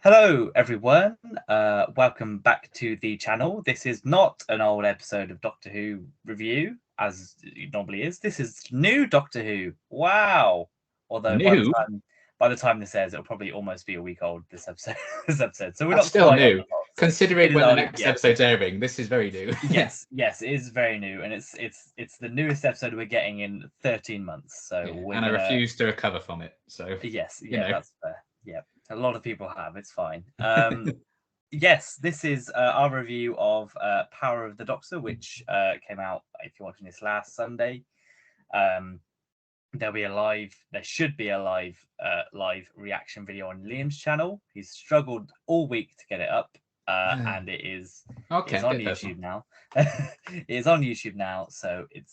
Hello, everyone. Welcome back to the channel. This is not an old episode of Doctor Who review, as it normally is. This is new Doctor Who. Wow! Although New? by the time this airs, it'll probably almost be a week old. This episode, so we're That's not still quite on new. the box. Considering It is when the on, next yeah, episode's airing, this is very new. yes, it is very new, and it's the newest episode we're getting in 13 months. So Yeah, we're and I gonna, refuse to recover from it. So, yes, you yeah, know. that's fair. Yeah, a lot of people have. It's fine. Yes, this is our review of Power of the Doctor, which came out, if you're watching this, last Sunday. Um, there should be a live reaction video on Liam's channel. He's struggled all week to get it up, and it is Okay, a on bit personal. YouTube now. It is on YouTube now, so it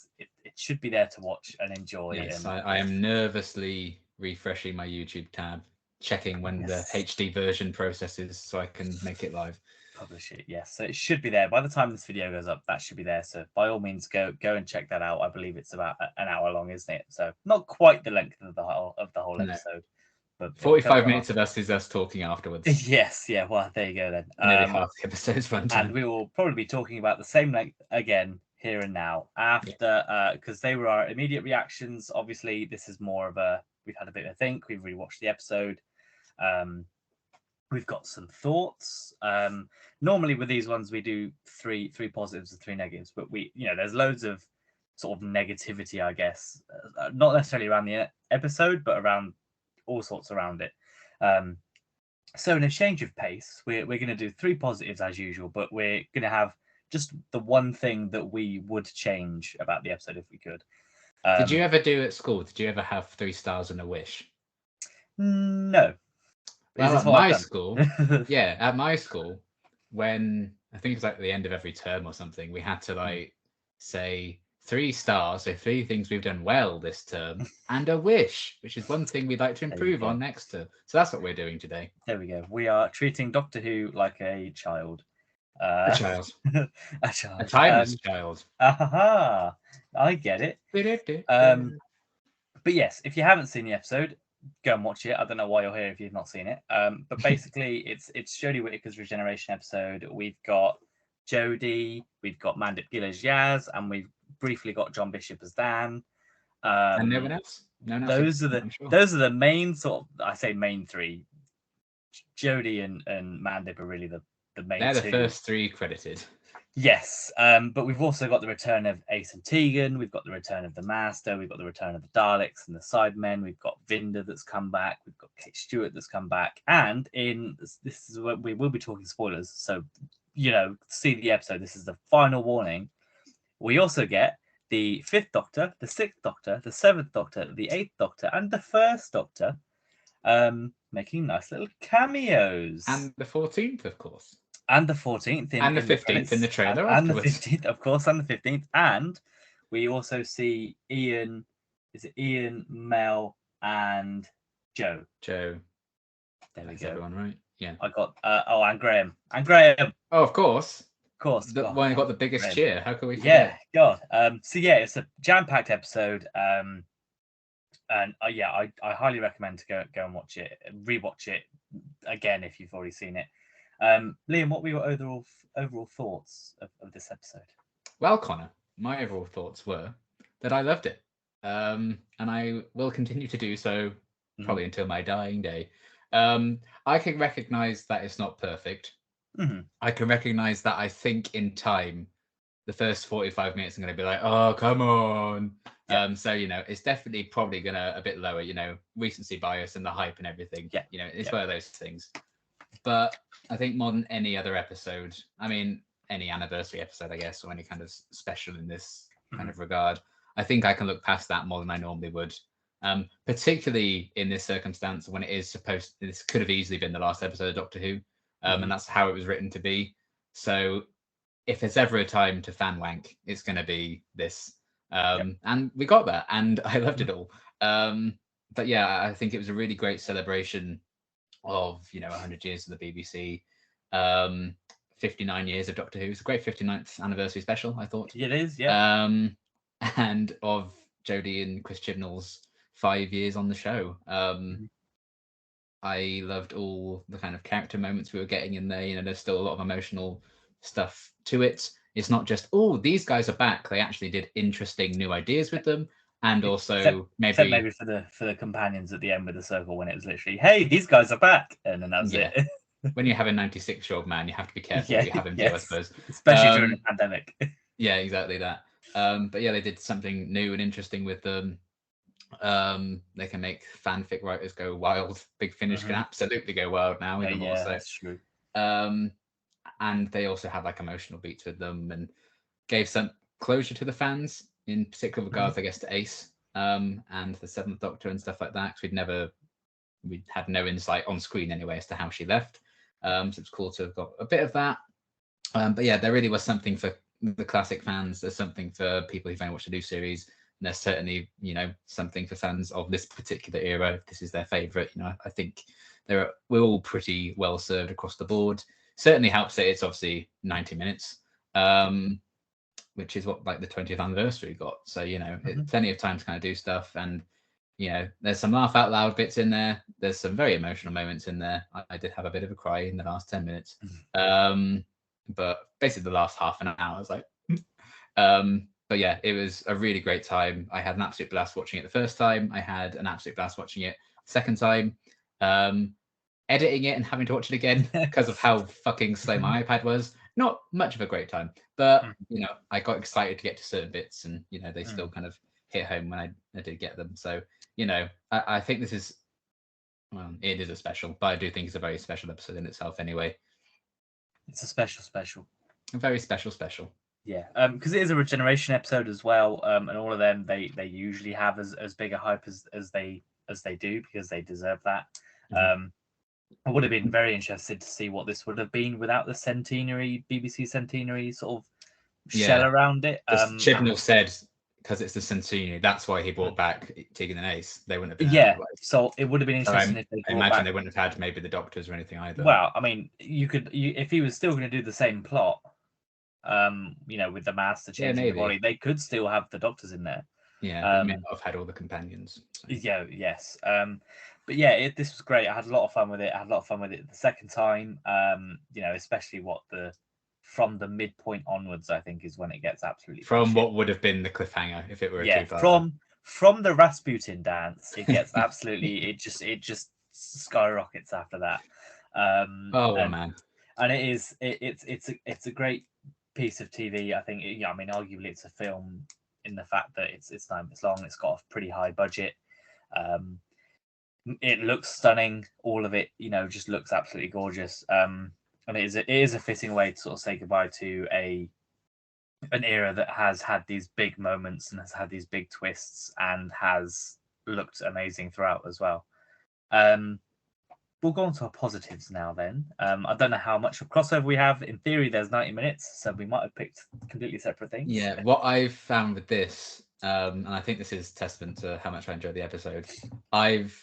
should be there to watch and enjoy. Yes, And I am nervously refreshing my YouTube tab, checking when the yes, HD version processes so I can make it live. publish it. Yes, so it should be there by the time this video goes up. That should be there. So by all means, go and check that out. I believe it's about an hour long, isn't it? So not quite the length of the whole No. episode, but 45 minutes of us is us talking afterwards. Yes, yeah. Well, there you go then. Nearly half the episode's And runtime. we will probably be talking about the same length again here and now after, because they were our immediate reactions. Obviously, this is more of a, we've had a bit of a think. We've rewatched the episode. We've got some thoughts. Normally with these ones, we do three positives and three negatives, but there's loads of sort of negativity, I guess, not necessarily around the episode, but around all sorts around it. So in a change of pace, we're going to do three positives as usual, but we're going to have just the one thing that we would change about the episode if we could. Did you ever do at school? Did you ever have 3 stars and a wish? No. Well, at my school, yeah, at my school, when I think it's like the end of every term or something, we had to like say 3 stars, so 3 things we've done well this term, and a wish, which is one thing we'd like to improve on next term. So that's what we're doing today. There we go. We are treating Doctor Who like a child. A child. A child. A timeless child. Aha! I get it. But yes, if you haven't seen the episode, go and watch it. I don't know why you're here if you've not seen it. But basically, it's Jodie Whittaker's regeneration episode. We've got Jodie, we've got Mandip Gill Yaz, and we've briefly got John Bishop as Dan. And no one else? No one else? Those are the main sort of, I say main three. Jodie and Mandip are really the main They're the two. first 3 credited. Yes, but we've also got the return of Ace and Tegan. We've got the return of the Master. We've got the return of the Daleks and the Sidemen. We've got Vinda that's come back. We've got Kate Stewart that's come back. And this is where we will be talking spoilers. So, see the episode. This is the final warning. We also get the 5th Doctor, the 6th Doctor, the 7th Doctor, the 8th Doctor, and the 1st Doctor making nice little cameos. And the 14th, of course. And the 14th and the 15th in the trailer, and the 15th, of course, and the 15th. And we also see Ian, is it Ian, Mel, and Joe? Joe. There we That's go. everyone, right? Yeah. I got and Graham. And Graham. Oh, of course. Of course. The one who got the biggest cheer. How can we forget? Yeah, God. So yeah, it's a jam-packed episode. And I highly recommend to go and watch it, rewatch it again if you've already seen it. Liam, what were your overall thoughts of this episode? Well, Connor, my overall thoughts were that I loved it, and I will continue to do so probably until my dying day. I can recognize that it's not perfect. I can recognize that I think in time, the first 45 minutes I'm going to be like, oh, come on. Yeah. So, it's definitely probably going to a bit lower, recency bias and the hype and everything. Yeah. It's one of those things. But I think more than any other episode, I mean, any anniversary episode, I guess, or any kind of special in this kind of regard, I think I can look past that more than I normally would. Particularly in this circumstance when it is this could have easily been the last episode of Doctor Who, and that's how it was written to be. So if there's ever a time to fan wank, it's going to be this. And we got that, and I loved it all. But yeah, I think it was a really great celebration of 100 years of the BBC, 59 years of Doctor Who. It's a great 59th anniversary special, I thought. It is, yeah. And of Jodie and Chris Chibnall's 5 years on the show. I loved all the kind of character moments we were getting in there. You know, there's still a lot of emotional stuff to it. It's not just, oh, these guys are back. They actually did interesting new ideas with them. And also except maybe for the companions at the end with the circle, when it was literally, hey, these guys are back, and then that's it. When you have a 96-year-old man, you have to be careful what you have him do, I suppose. Especially during a pandemic. Yeah, exactly that. But yeah, they did something new and interesting with them. They can make fanfic writers go wild. Big Finish can absolutely go wild now. Even more so. That's true. And they also had like emotional beats with them and gave some closure to the fans, in particular regards, I guess, to Ace and the Seventh Doctor and stuff like that. Because we had no insight on screen anyway as to how she left. So it's cool to have got a bit of that. But yeah, there really was something for the classic fans. There's something for people who've only watched the new series. And there's certainly, you know, something for fans of this particular era. If this is their favorite, you know, I think we're all pretty well served across the board. Certainly helps that it's obviously 90 minutes, which is what like the 20th anniversary got. So, you know, plenty of time to kind of do stuff. And, you know, there's some laugh out loud bits in there. There's some very emotional moments in there. I did have a bit of a cry in the last 10 minutes. But basically the last half an hour, I was like, but yeah, it was a really great time. I had an absolute blast watching it the first time. I had an absolute blast watching it the second time. Editing it and having to watch it again because of how fucking slow my iPad was. Not much of a great time, but you know, I got excited to get to certain bits, and you know, they still kind of hit home when I did get them. So you know, I think this is, well, it is a special, but I do think it's a very special episode in itself. Anyway, it's a special, a very special. Yeah, because it is a regeneration episode as well, and all of them they usually have as big a hype as they do, because they deserve that. I would have been very interested to see what this would have been without the BBC centenary sort of shell around it. Chibnall said because it's the centenary, that's why he brought back Tegan and Ace. They wouldn't have been so it would have been interesting if they I imagine they wouldn't have had maybe the Doctors or anything either. Well, I mean, if he was still going to do the same plot, you know, with the Master changing the body, they could still have the Doctors in there. Yeah, but may not have had all the companions. So. Yes. But yeah, this was great. I had a lot of fun with it. I had a lot of fun with it the second time. You know, especially from the midpoint onwards, I think is when it gets absolutely what would have been the cliffhanger if it were a two-parter. From the Rasputin dance, it gets absolutely it just skyrockets after that. Man, and it's a great piece of TV. I think. I mean, arguably it's a film in the fact that it's 9 minutes long. It's got a pretty high budget. It looks stunning. All of it, you know, just looks absolutely gorgeous. And it is a fitting way to sort of say goodbye to an era that has had these big moments and has had these big twists and has looked amazing throughout as well. We'll go on to our positives now then. I don't know how much of crossover we have. In theory, there's 90 minutes, so we might have picked completely separate things. Yeah, what I've found with this, and I think this is testament to how much I enjoyed the episode, I've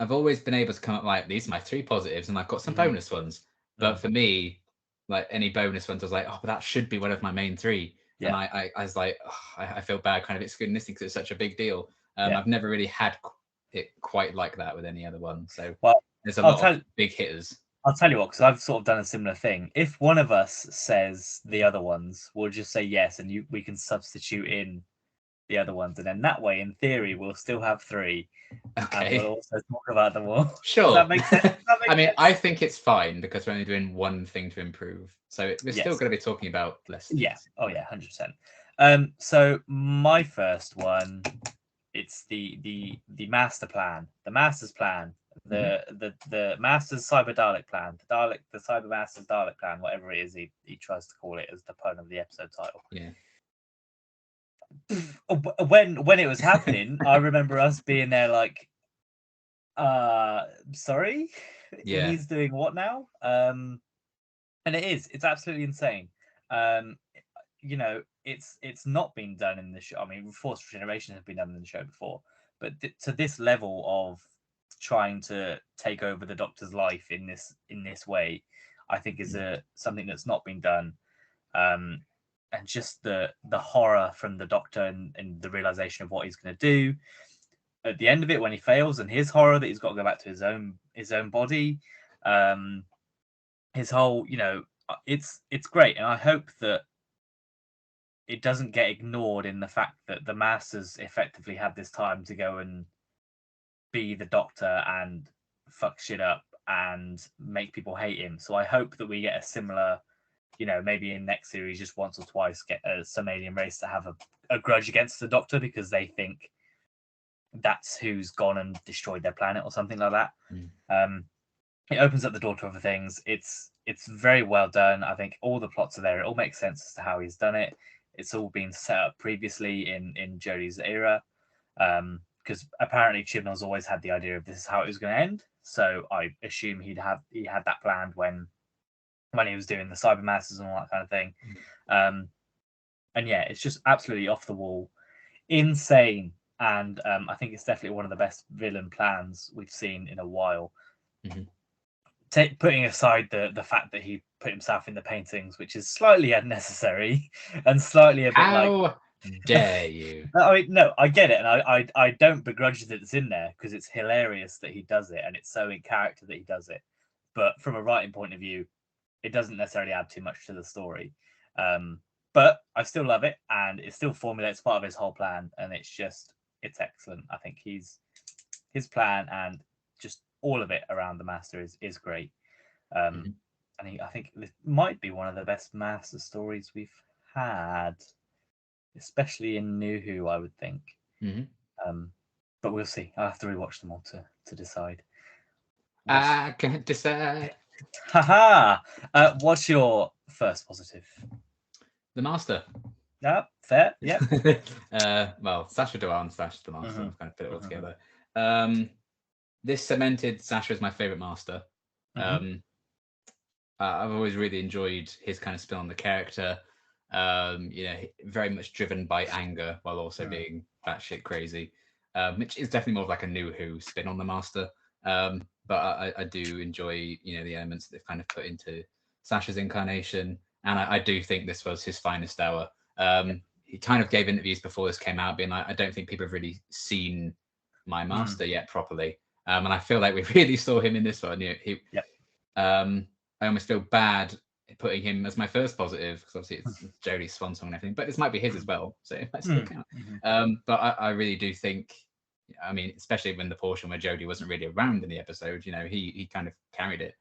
always been able to come up like, these are my 3 positives, and I've got some bonus ones. But for me, like any bonus ones, I was like, oh, but that should be one of my main 3. Yeah. And I was like, oh, I feel bad kind of excluding this because it's such a big deal. I've never really had it quite like that with any other one. So there's a lot of big hitters. I'll tell you what, because I've sort of done a similar thing. If one of us says the other ones, we'll just say yes, and we can substitute in the other ones, and then that way, in theory, we'll still have 3. Okay. And we'll also talk about them all. Sure. Does that make sense? I mean, I think it's fine because we're only doing one thing to improve, so we're still going to be talking about less things. Yeah. Oh yeah, 100%. So my first one, it's the master plan, the master's plan, the master's cyber Dalek plan, the cyber master's Dalek plan, whatever it is he tries to call it as the pun of the episode title. Yeah. When it was happening, I remember us being there like, sorry, he's doing what now? And it's absolutely insane. You know, it's not been done in the show. I mean, Forced Regeneration has been done in the show before, but to this level of trying to take over the Doctor's life in this way, I think is something that's not been done. And just the horror from the Doctor and the realization of what he's going to do. at the end of it when he fails, and his horror that he's got to go back to his own body, his whole, it's great, and I hope that it doesn't get ignored in the fact that the Masters effectively had this time to go and be the Doctor and fuck shit up and make people hate him. So I hope that we get a similar, maybe in next series, just once or twice, get some alien race to have a grudge against the Doctor because they think that's who's gone and destroyed their planet or something like that. It opens up the door to other things. It's very well done. I think all the plots are there. It all makes sense as to how he's done it. It's all been set up previously in Jodie's era, because apparently Chibnall's always had the idea of this is how it was going to end. So I assume he had that planned when he was doing the Cyber Masters and all that kind of thing. And yeah, it's just absolutely off the wall, insane, and I think it's definitely one of the best villain plans we've seen in a while. Putting aside the fact that he put himself in the paintings, which is slightly unnecessary and slightly a bit How dare you? I mean, no, I get it, and I don't begrudge that it's in there because it's hilarious that he does it, and it's so in character that he does it. But from a writing point of view, it doesn't necessarily add too much to the story. But I still love it, and it still formulates part of his whole plan, and it's excellent. I think his plan and just all of it around the Master is great. And I think this might be one of the best Master stories we've had, especially in New Who, I would think. But we'll see. I'll have to rewatch them all to decide. I can't decide. Haha! What's your first positive? The Master. Yeah, fair. Yeah. Well, Sacha Dhawan / the Master. I've kind of put it all together. This cemented Sacha as my favorite Master. I've always really enjoyed his kind of spin on the character. Very much driven by anger while also being batshit crazy, which is definitely more of like a New Who spin on the Master. But I do enjoy, the elements that they've kind of put into Sacha's incarnation, and I do think this was his finest hour. He kind of gave interviews before this came out, being like, I don't think people have really seen my Master yet properly. And I feel like we really saw him in this one. I almost feel bad putting him as my first positive because obviously it's Jodie's swan song and everything, but this might be his as well, so it might still count. But I really do think, especially when the portion where Jodie wasn't really around in the episode, he kind of carried it.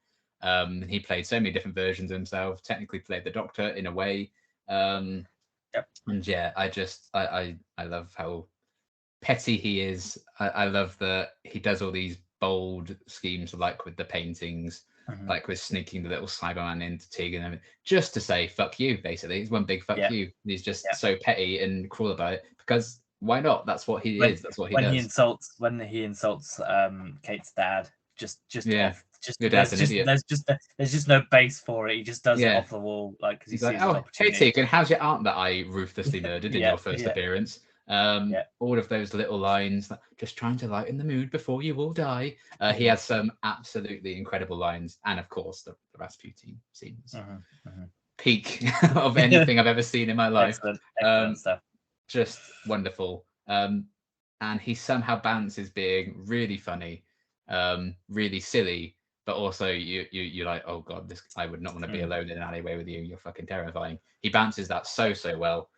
He played so many different versions of himself, technically played the Doctor in a way. And yeah, I love how petty he is. I love that he does all these bold schemes, like with the paintings, like with sneaking the little Cyberman into Tegan, and just to say fuck you. Basically, he's one big fuck you. He's just so petty and cruel about it because why not? That's what he is. That's what he does. When he insults Kate's dad, there's just no base for it. He just does it off the wall, like because he's like, oh, hey Tegan, how's your aunt that I ruthlessly murdered in your first appearance? All of those little lines, like, just trying to lighten the mood before you all die. He has some absolutely incredible lines, and of course the Rasputin scenes, peak of anything I've ever seen in my life. Excellent stuff. Just wonderful. And he somehow balances being really funny, really silly, but also you're like, oh god, I would not want to be alone in an alleyway with you. You're fucking terrifying. He balances that so well.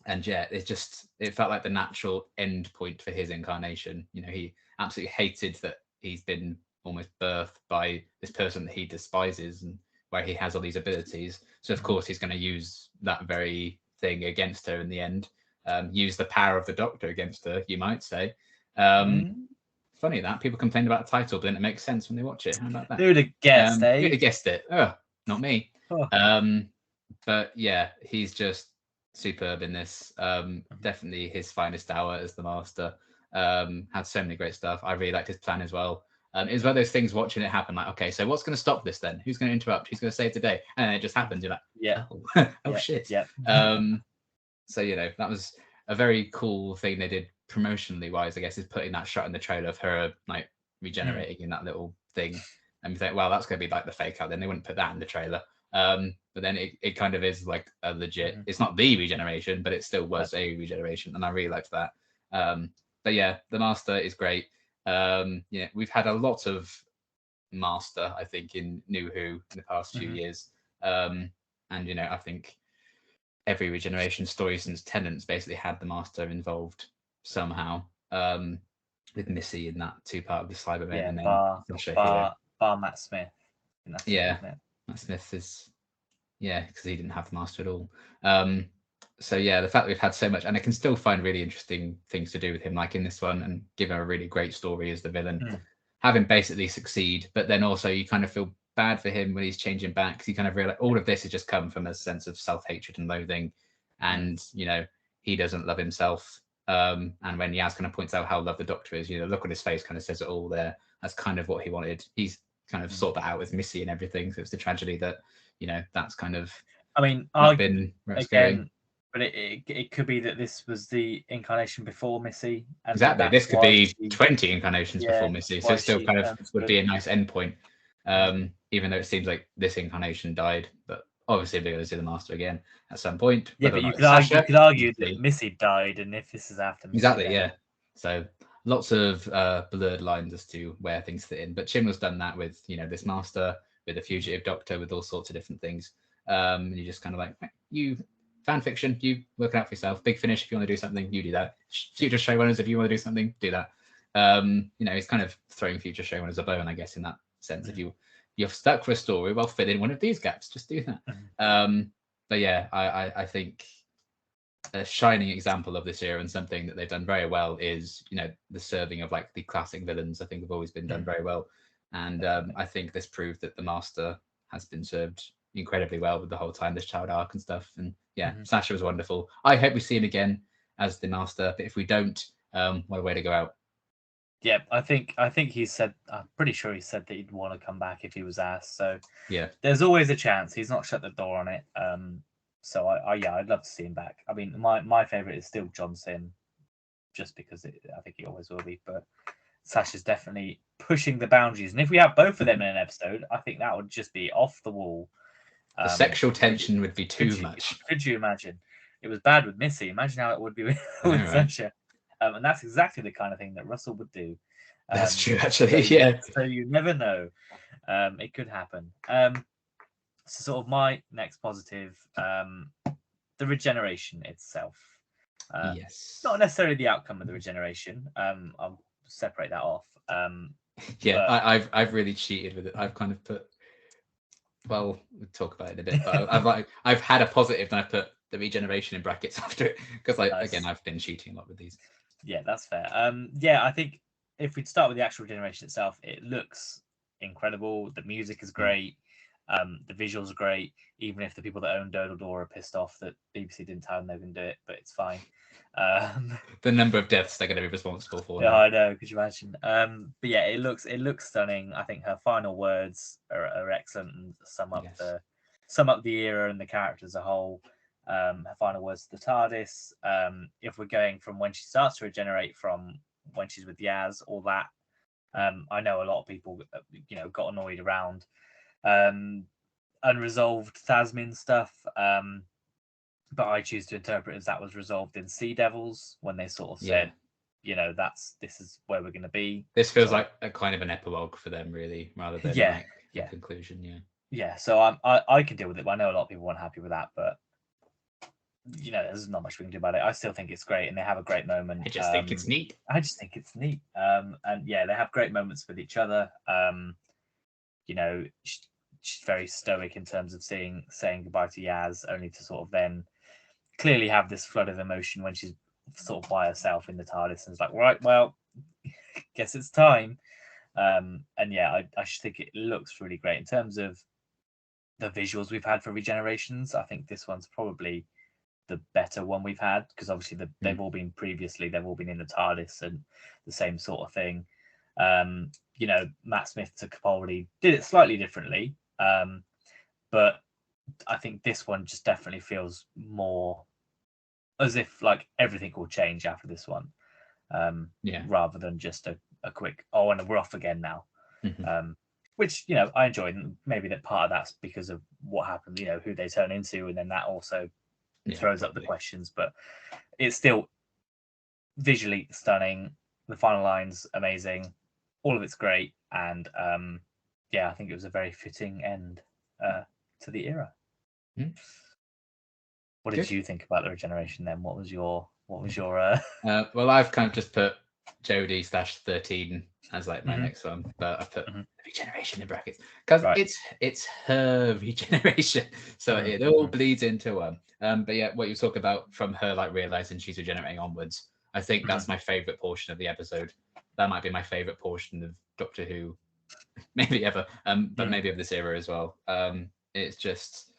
And yeah, it felt like the natural end point for his incarnation. He absolutely hated that he's been almost birthed by this person that he despises and where he has all these abilities. So of course he's going to use that very thing against her in the end. Use the power of the Doctor against her, you might say. Funny that people complain about the title, but then it makes sense when they watch it. How about that? Who'd have guessed, Who'd have guessed it? Oh, not me. But yeah, he's just superb in this. Definitely his finest hour as the Master. Had so many great stuff. I really liked his plan as well. It was one of those things watching it happen, like, okay, so what's going to stop this then? Who's going to interrupt? Who's going to save the day? And then it just happens. You're like, shit. Yeah. So that was a very cool thing they did promotionally wise, I guess, is putting that shot in the trailer of her like regenerating in that little thing. And you think, well, that's going to be like the fake out. Then they wouldn't put that in the trailer. But then it kind of is like a legit, it's not the regeneration, but it still was a regeneration. And I really liked that. But But yeah, the Master is great. Yeah, we've had a lot of Master, I think, in New Who in the past few years. And I think every regeneration story since Tennant's basically had the Master involved somehow. With Missy in that 2-part of the Cybermen, and then Sasha here. Bar Matt Smith. Yeah, Matt Smith is, because he didn't have the Master at all. So yeah, the fact that we've had so much, and I can still find really interesting things to do with him, like in this one, and give him a really great story as the villain, have him basically succeed, but then also you kind of feel bad for him when he's changing back, because you kind of realize all of this has just come from a sense of self-hatred and loathing, and he doesn't love himself. And when Yaz kind of points out how loved the Doctor is, look on his face kind of says it all there. That's kind of what he wanted. He's kind of sorted that out with Missy and everything. So it's the tragedy that, that's kind of not been again, but it could be that this was the incarnation before Missy. And exactly. This could be 20 incarnations before Missy. So it still kind of would be a nice endpoint. Even though it seems like this incarnation died, but obviously we're going to see the Master again at some point. Yeah, but you could argue that Missy died, and if this is after Missy. Exactly, yeah. So lots of blurred lines as to where things fit in. But Chibnall's done that with, this Master, with the Fugitive Doctor, with all sorts of different things. And you just kind of like, you fan fiction, you work it out for yourself. Big Finish, if you want to do something, you do that. Future showrunners, if you want to do something, do that. He's kind of throwing future showrunners a bone, I guess, in that sense. If you're stuck for a story, well, fill in one of these gaps. Just do that. But yeah, I think a shining example of this era and something that they've done very well is, the serving of like the classic villains. I think have always been done very well. And I think this proved that the Master has been served incredibly well with the whole time, this child arc and stuff. And Sasha was wonderful. I hope we see him again as the Master, but if we don't, what a way to go out. Yeah, I think he said, I'm pretty sure he said that he'd want to come back if he was asked. So yeah, there's always a chance. He's not shut the door on it. So I'd love to see him back. I mean, my favorite is still John Sim, just because I think he always will be. But Sasha's definitely pushing the boundaries, and if we have both of them in an episode, I think that would just be off the wall. The sexual tension would be too much. Could you imagine? It was bad with Missy. Imagine how it would be with Sasha. And that's exactly the kind of thing that Russell would do. That's true, actually. Yeah. So you never know. It could happen. So sort of my next positive, the regeneration itself. Yes. Not necessarily the outcome of the regeneration. I'll separate that off. I've really cheated with it. I've kind of put. Well, we'll talk about it in a bit. But I've had a positive, and I put the regeneration in brackets after it because, again, I've been cheating a lot with these. Yeah, that's fair. I think if we'd start with the actual regeneration itself, it looks incredible. The music is great. The visuals are great. Even if the people that own Dodal Door are pissed off that BBC didn't tell them they can do it, but it's fine. The number of deaths they're going to be responsible for. Yeah, I know. Could you imagine? But yeah, it looks stunning. I think her final words are excellent and sum up the era and the character as a whole. Her final words to the TARDIS. If we're going from when she starts to regenerate from when she's with Yaz, all that. I know a lot of people, got annoyed around unresolved Thasmin stuff. But I choose to interpret as that was resolved in Sea Devils when they sort of said, this is where we're going to be. This feels like a kind of an epilogue for them, really, rather than a conclusion. Yeah. So I can deal with it. But I know a lot of people weren't happy with that, but there's not much we can do about it. I still think it's great, and they have a great moment. I just think it's neat. And they have great moments with each other. She's very stoic in terms of saying goodbye to Yaz, only to sort of then clearly have this flood of emotion when she's sort of by herself in the TARDIS, and it's like, right, well, guess it's time. I just think it looks really great in terms of the visuals we've had for regenerations. I think this one's probably the better one we've had, because obviously they've all been previously, they've all been in the TARDIS and the same sort of thing. Matt Smith to Capaldi did it slightly differently, but I think this one just definitely feels more as if like everything will change after this one, rather than just a quick and we're off again now. Which I enjoyed, and maybe that part of that's because of what happened, who they turn into, and then that also throws up the questions. But it's still visually stunning. the final line's amazing, all of it's great, and I think it was a very fitting end to the era. What did you think about the regeneration then? What was your well, I've kind of just put Jodie/13 as like my next one, but I put regeneration in brackets because it's her regeneration, so it all bleeds into one. But yeah, what you talk about from her like realizing she's regenerating onwards, I think that's my favorite portion of the episode. That might be my favorite portion of Doctor Who, maybe ever, but maybe of this era as well. It's just,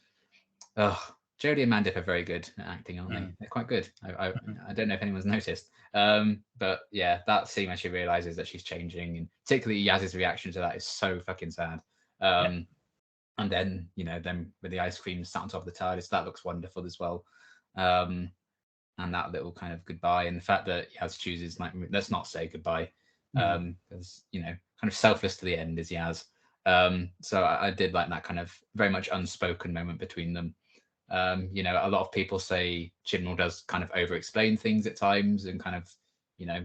Jodie and Mandip are very good at acting, aren't they? They're quite good. I don't know if anyone's noticed. But yeah, that scene when she realizes that she's changing, and particularly Yaz's reaction to that is so fucking sad. And then, then with the ice cream sat on top of the TARDIS, that looks wonderful as well. And that little kind of goodbye, and the fact that Yaz chooses, like, let's not say goodbye, because kind of selfless to the end is Yaz. So I did like that kind of very much unspoken moment between them. A lot of people say Chibnall does kind of over-explain things at times and kind of,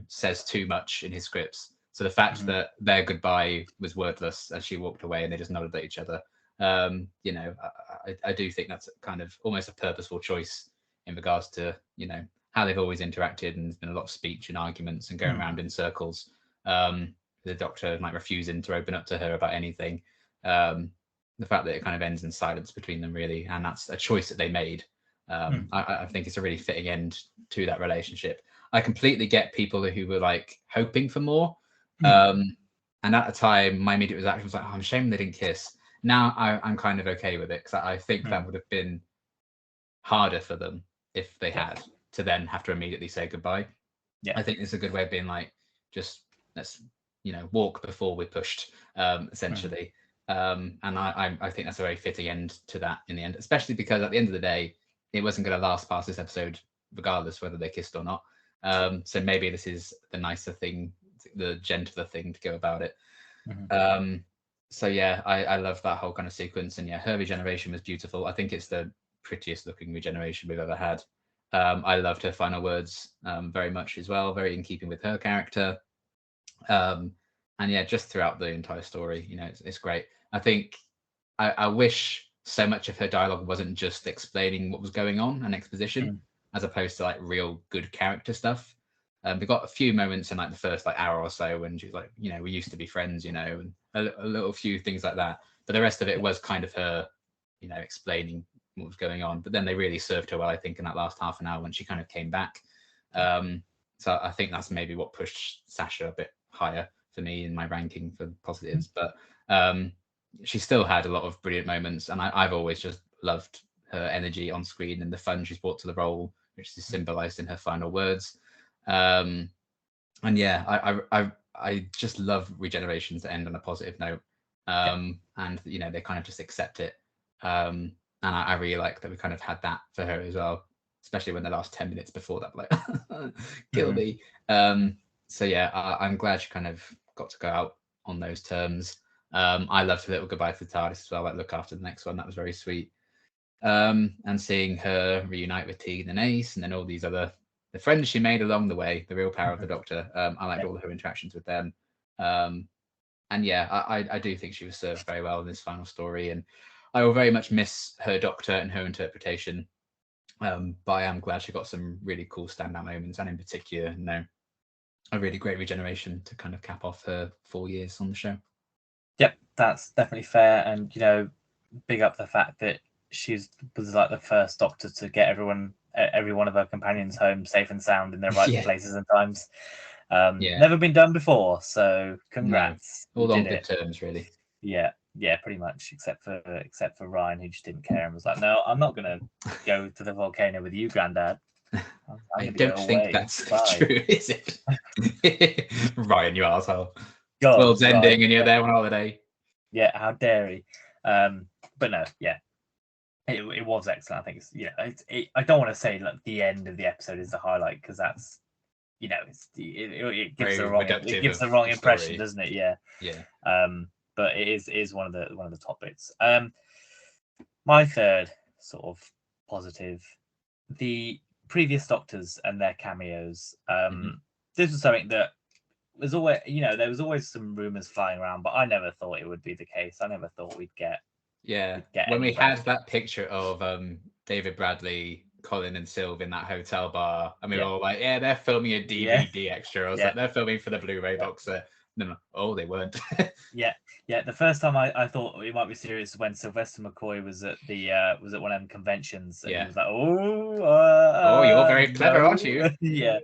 says too much in his scripts. So the fact that their goodbye was wordless as she walked away and they just nodded at each other, I do think that's kind of almost a purposeful choice in regards to, how they've always interacted, and there's been a lot of speech and arguments and going around in circles. The Doctor like refusing to open up to her about anything. The fact that it kind of ends in silence between them, really, and that's a choice that they made. I think it's a really fitting end to that relationship. I completely get people who were like hoping for more, and at the time, my immediate reaction was like, "Oh, I'm ashamed they didn't kiss." Now I'm kind of okay with it, because I think that would have been harder for them if they had to then have to immediately say goodbye. I think it's a good way of being like, just let's walk before we're pushed, essentially. And I think that's a very fitting end to that in the end, especially because at the end of the day, it wasn't going to last past this episode, regardless whether they kissed or not. So maybe this is the nicer thing, the gentler thing to go about it. So yeah, I love that whole kind of sequence, and her regeneration was beautiful. I think it's the prettiest looking regeneration we've ever had. I loved her final words very much as well, very in keeping with her character. And yeah, just throughout the entire story, it's great. I think I wish so much of her dialogue wasn't just explaining what was going on and exposition, as opposed to like real good character stuff. We got a few moments in like the first like hour or so when she was like, we used to be friends, and a little few things like that. But the rest of it was kind of her, explaining what was going on. But then they really served her well, I think, in that last half an hour when she kind of came back. So I think that's maybe what pushed Sasha a bit higher for me in my ranking for positives. But she still had a lot of brilliant moments, and I've always just loved her energy on screen and the fun she's brought to the role, which is symbolized in her final words. And yeah, I just love regenerations that end on a positive note. And they kind of just accept it. And I really like that we kind of had that for her as well, especially when the last 10 minutes before that, like, kill me. So yeah, I'm glad she kind of got to go out on those terms. I loved her little goodbye to the TARDIS as well, like look after the next one. That was very sweet. And seeing her reunite with Tegan and Ace, and then all these the friends she made along the way, the real power of the Doctor. I liked all of her interactions with them. And yeah, I do think she was served very well in this final story, and I will very much miss her Doctor and her interpretation. But I am glad she got some really cool standout moments, and in particular, a really great regeneration to kind of cap off her 4 years on the show. Yep, that's definitely fair, and big up the fact that she was like the first Doctor to get every one of her companions home safe and sound in their right places and times. Never been done before, so congrats. No, all on good terms, really. Yeah, pretty much, except for Ryan, who just didn't care and was like, "No, I'm not gonna go to the volcano with you, Grandad." I don't think that's true, is it? Ryan, you asshole. God, world's ending and you're there on holiday. Yeah, how dare he? But no, yeah, it was excellent. I think I don't want to say like the end of the episode is the highlight, because that's it gives the wrong impression, doesn't it? Yeah. But it is one of the top bits. My third sort of positive, the previous Doctors and their cameos. This was something that was always, there was always some rumors flying around, but I never thought it would be the case. I never thought we'd get when we anywhere. had that picture of David Bradley, Colin and Sylve in that hotel bar, and we were all like, yeah, they're filming a DVD extra. I was like, they're filming for the Blu-ray box set. No, oh, they weren't. Yeah. The first time I thought it might be serious when Sylvester McCoy was at one of them conventions, and he was like, oh, you're very clever, aren't you? Yeah,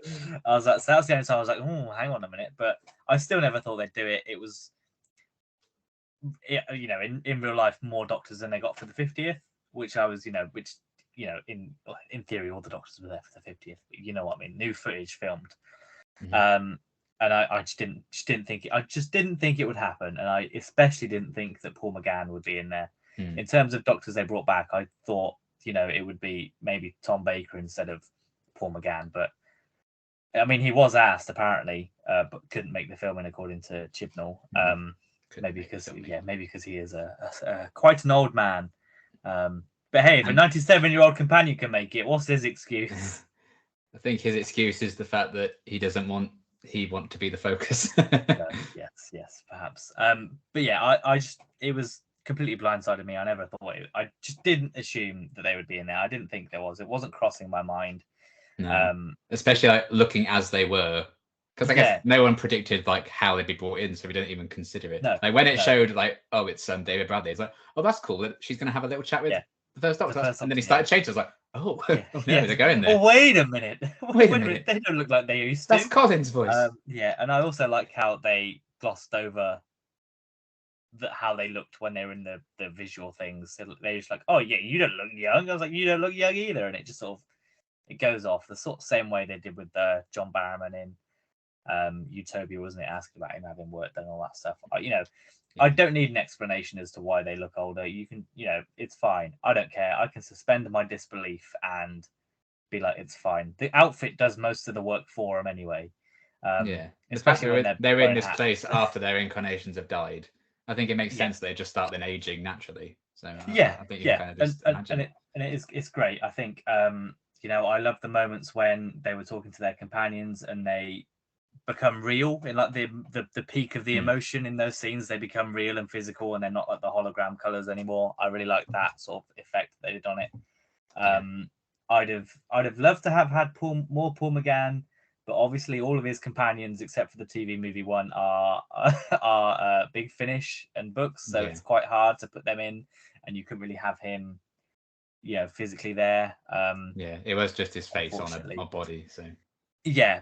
I was like, so that's the only time I was like, oh, hang on a minute, but I still never thought they'd do it. It was, in real life, more doctors than they got for the 50th, which I was, in theory, all the doctors were there for the 50th. But you know what I mean? New footage filmed. Mm-hmm. And I just didn't think it would happen, and I especially didn't think that Paul McGann would be in there. In terms of doctors they brought back, I thought it would be maybe Tom Baker instead of Paul McGann, but I mean he was asked apparently, but couldn't make the filming according to Chibnall. Maybe because he is a quite an old man. But hey, if a 97-year-old companion can make it, what's his excuse? I think his excuse is the fact that he doesn't want to be the focus. Yes, perhaps. But yeah, it was completely blindsided me. I never thought I just didn't assume that they would be in there. I didn't think there was. It wasn't crossing my mind. No. Especially like looking as they were, because I guess no one predicted like how they'd be brought in, so we didn't even consider it. No, like when it showed like, oh, it's David Bradley. It's like, oh, that's cool. She's gonna have a little chat with the first Doctor, and then he started changing. I was like, oh, they're going there. Oh, wait a minute. Wait a minute. They don't look like they used to. That's Colin's voice. And I also like how they glossed over how they looked when they were in the visual things. They're just like, oh yeah, you don't look young. I was like, you don't look young either, and it just sort of it goes off the same way they did with John Barrowman in Utopia, wasn't it? Asking about him having work done, all that stuff. I don't need an explanation as to why they look older. You can, it's fine. I don't care. I can suspend my disbelief and be like, it's fine. The outfit does most of the work for them anyway. Especially when they're in this place after their incarnations have died. I think it makes sense they just start then aging naturally. So I think you kind of just imagine it's great. I think I love the moments when they were talking to their companions and they become real in like the peak of the emotion in those scenes. They become real and physical, and they're not like the hologram colors anymore. I really like that sort of effect they did on it. I'd have loved to have had more Paul McGann, but obviously all of his companions except for the TV movie one are Big Finish and books, so it's quite hard to put them in, and you couldn't really have him physically there. It was just his face on a body, so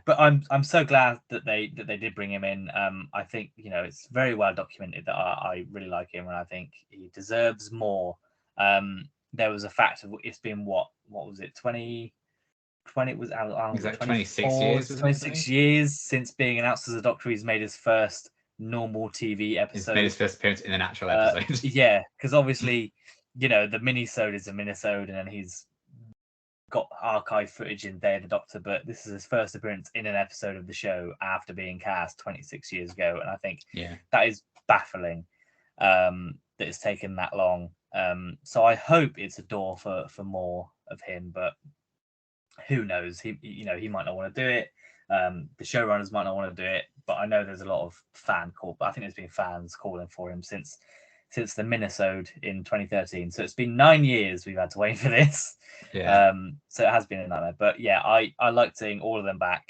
but I'm so glad that they did bring him in. I think it's very well documented that I really like him, and I think he deserves more. There was a fact of it's been what was it 20 was out like 26 years since being announced as a Doctor. He's made his first normal TV episode. He's made his first appearance in an actual episode. Because obviously the minisode is a minisode, and then he's got archive footage in Day of the Doctor, but this is his first appearance in an episode of the show after being cast 26 years ago, and I think that is baffling that it's taken that long. So I hope it's a door for more of him, but who knows? He might not want to do it. The showrunners might not want to do it, but I know there's a lot of fan call. But I think there's been fans calling for him since the minisode in 2013. So it's been 9 years we've had to wait for this. So it has been a nightmare. But I liked seeing all of them back.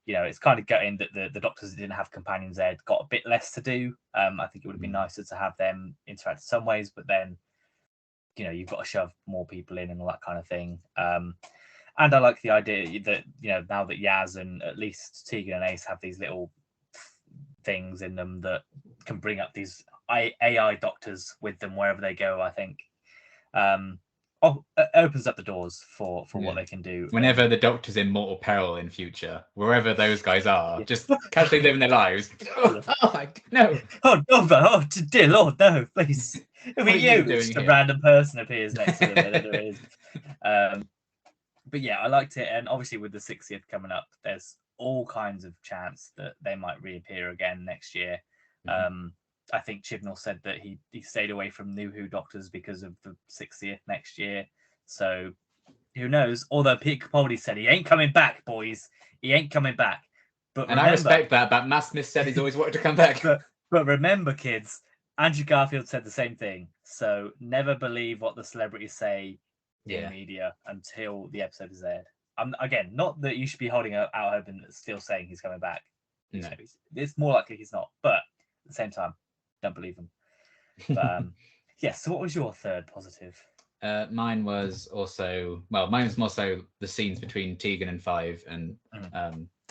It's kind of gutting that the Doctors didn't have companions there got a bit less to do. I think it would have been nicer to have them interact in some ways, but then you've got to shove more people in and all that kind of thing. And I like the idea that now that Yaz and at least Tegan and Ace have these little things in them that can bring up these AI doctors with them wherever they go. I think it opens up the doors for what they can do. Whenever the Doctor's in mortal peril in future, wherever those guys are, just casually living their lives. No! Oh dear Lord, no! Please, it'll be you. Just a random person appears next to them. But I liked it, and obviously with the 60th coming up, there's all kinds of chance that they might reappear again next year. I think Chibnall said that he stayed away from New Who Doctors because of the 60th next year. So who knows? Although Peter Capaldi said he ain't coming back, boys. He ain't coming back. But And I respect that, but Matt Smith said he's always wanted to come back. But remember, kids, Andrew Garfield said the same thing. So never believe what the celebrities say in media until the episode is aired. Again, not that you should be holding out hope and still saying he's coming back. No. It's more likely he's not. But at the same time, don't believe him. But so what was your third positive? Mine was more so the scenes between Tegan and 5 and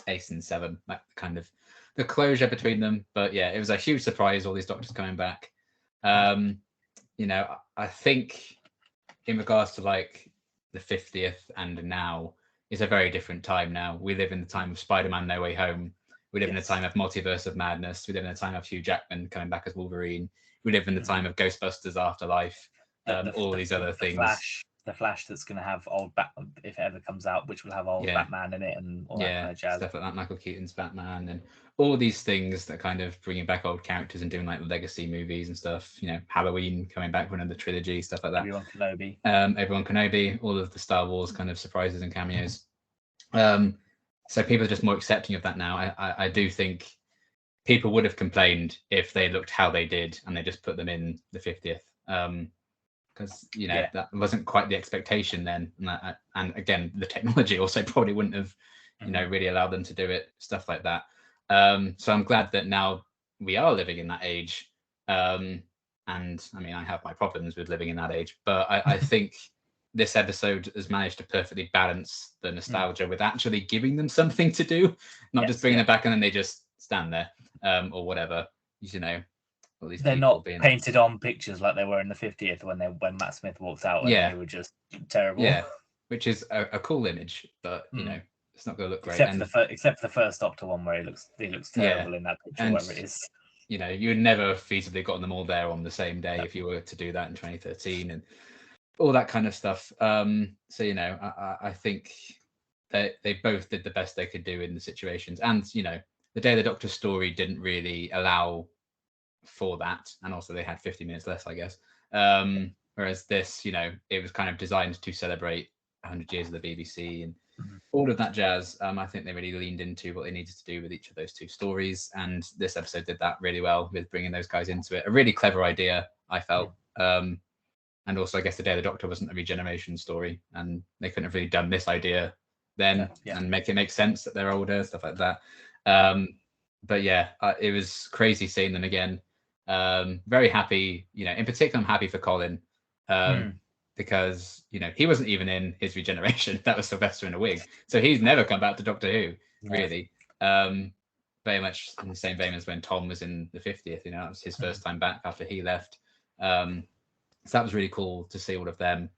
Ace and 7, that kind of the closure between them. But yeah, it was a huge surprise, all these doctors coming back. You know, I think in regards to like the 50th and now, it's a very different time now. We live in the time of Spider-Man No Way Home. We live in a time of Multiverse of Madness. We live in a time of Hugh Jackman coming back as Wolverine. We live in the time of Ghostbusters Afterlife. All these other things. The Flash that's going to have old Batman, if it ever comes out, which will have old Batman in it and all that kind of jazz. Stuff like that, Michael Keaton's Batman and all these things that kind of bringing back old characters and doing like legacy movies and stuff. You know, Halloween coming back for another trilogy, stuff like that. Obi-Wan Kenobi, all of the Star Wars kind of surprises and cameos. So people are just more accepting of that now. I do think people would have complained if they looked how they did and they just put them in the 50th. Because that wasn't quite the expectation then, and again the technology also probably wouldn't have really allowed them to do it, stuff like that. So I'm glad that now we are living in that age, and I mean I have my problems with living in that age, but I think this episode has managed to perfectly balance the nostalgia with actually giving them something to do, not just bringing them back and then they just stand there or whatever, they're not painted on pictures like they were in the 50th when Matt Smith walked out and they were just terrible. Yeah, which is a cool image, but it's not going to look great. Except for the first Doctor one where he looks terrible in that picture, whatever it is. You would never feasibly gotten them all there on the same day if you were to do that in 2013 and all that kind of stuff. So I think they both did the best they could do in the situations, and the Day of the Doctor story didn't really allow for that, and also they had 50 minutes less, I guess. Whereas this, it was kind of designed to celebrate 100 years of the BBC and all of that jazz. I think they really leaned into what they needed to do with each of those two stories, and this episode did that really well with bringing those guys into it. A really clever idea, I felt. And also, I guess the Day of the Doctor wasn't a regeneration story, and they couldn't have really done this idea then and make it make sense that they're older, stuff like that. But yeah, it was crazy seeing them again. Very happy, in particular, I'm happy for Colin because, he wasn't even in his regeneration. That was Sylvester in a wig. So he's never come back to Doctor Who, really. Very much in the same vein as when Tom was in the 50th, that was his first time back after he left. So that was really cool to see all of them.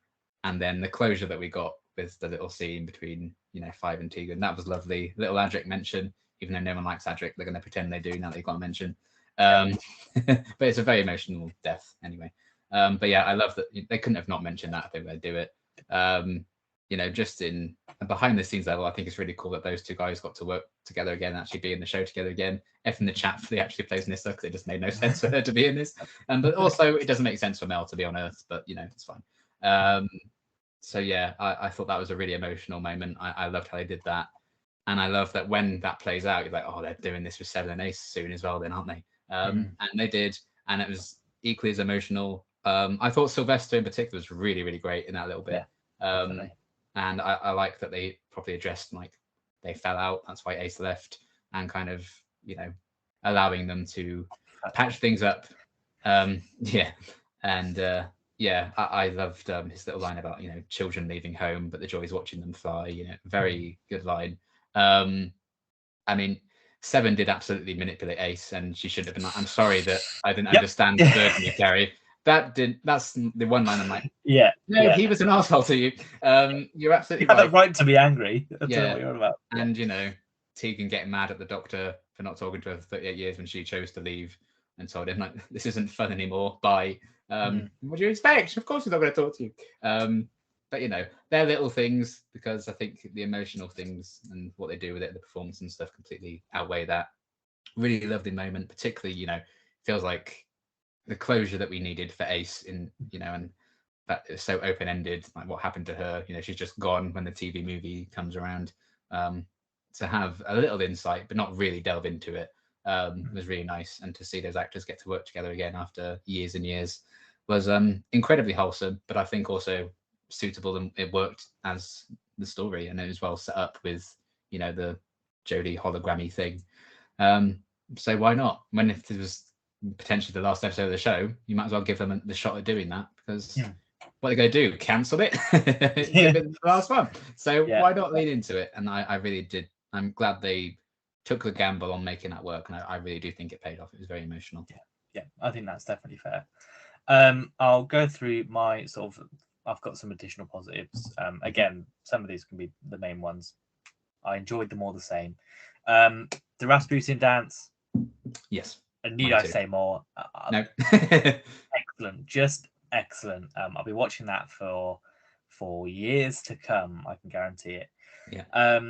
And then the closure that we got with the little scene between, 5 and Tegan, that was lovely. Little Adric mention, even though no one likes Adric, they're going to pretend they do now that you've got to mention. But it's a very emotional death anyway. But yeah, I love that they couldn't have not mentioned that if they were going to do it. Just in a behind the scenes level, I think it's really cool that those two guys got to work together again, actually be in the show together again. F in the chat for the actually plays Nyssa, because it just made no sense for her to be in this. But also it doesn't make sense for Mel to be on Earth, but it's fine. So yeah, I thought that was a really emotional moment. I loved how they did that. And I love that when that plays out, you're like, oh, they're doing this with 7 and Ace soon as well then, aren't they? And they did, and it was equally as emotional. I thought Sylvester in particular was really, really great in that little bit. And I like that they properly addressed, like, they fell out, that's why Ace left, and kind of, allowing them to patch things up. I loved his little line about, children leaving home, but the joy is watching them fly, very good line. I mean, 7 did absolutely manipulate Ace, and she should have been like, I'm sorry that I didn't understand the burden you carry. That's the one line I'm like, he was an asshole to you. You're absolutely right. You had the right to be angry. That's what you're on about. And Tegan getting mad at the Doctor for not talking to her for 38 years when she chose to leave and told him, like, this isn't fun anymore, bye. What do you expect? Of course he's not going to talk to you. But they're little things, because I think the emotional things and what they do with it, the performance and stuff, completely outweigh that. Really lovely moment, particularly, feels like the closure that we needed for Ace in, and that is so open-ended, like what happened to her, she's just gone when the TV movie comes around. to have a little insight, but not really delve into it, was really nice. And to see those actors get to work together again after years and years was incredibly wholesome, but I think also suitable, and it worked as the story, and it was well set up with, you know, the Jodie hologrammy thing. So why not? When if it was potentially the last episode of the show, you might as well give them the shot at doing that, because what are they going to do? Cancel it? Give it the last one. So why not lean into it? And I really did. I'm glad they took the gamble on making that work, and I really do think it paid off. It was very emotional. Yeah, I think that's definitely fair. I'll go through my sort of. I've got some additional positives. Again, some of these can be the main ones. I enjoyed them all the same. The Rasputin dance. Yes. And need I say more? No. Excellent, just excellent. I'll be watching that for years to come. I can guarantee it. Yeah.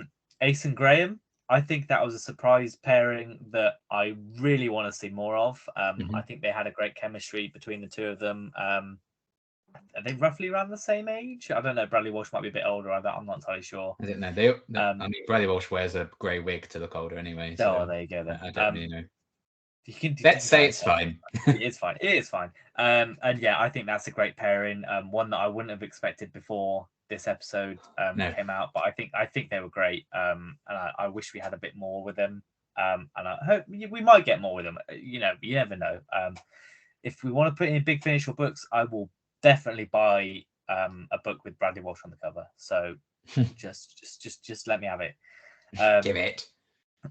Ace and Graham. I think that was a surprise pairing that I really want to see more of. I think they had a great chemistry between the two of them. Are they roughly around the same age? I don't know. Bradley Walsh might be a bit older. I'm not entirely sure. I don't know. I mean, Bradley Walsh wears a grey wig to look older anyway. So there you go. Then I don't really know. Let's say it's fine. It is fine. It is fine. And yeah, I think that's a great pairing. One that I wouldn't have expected before this episode came out, but I think they were great. And I wish we had a bit more with them. And I hope we might get more with them. You know, you never know. If we want to put in Big Finish or books, I will definitely buy a book with Bradley Walsh on the cover. So just let me have it. Give it.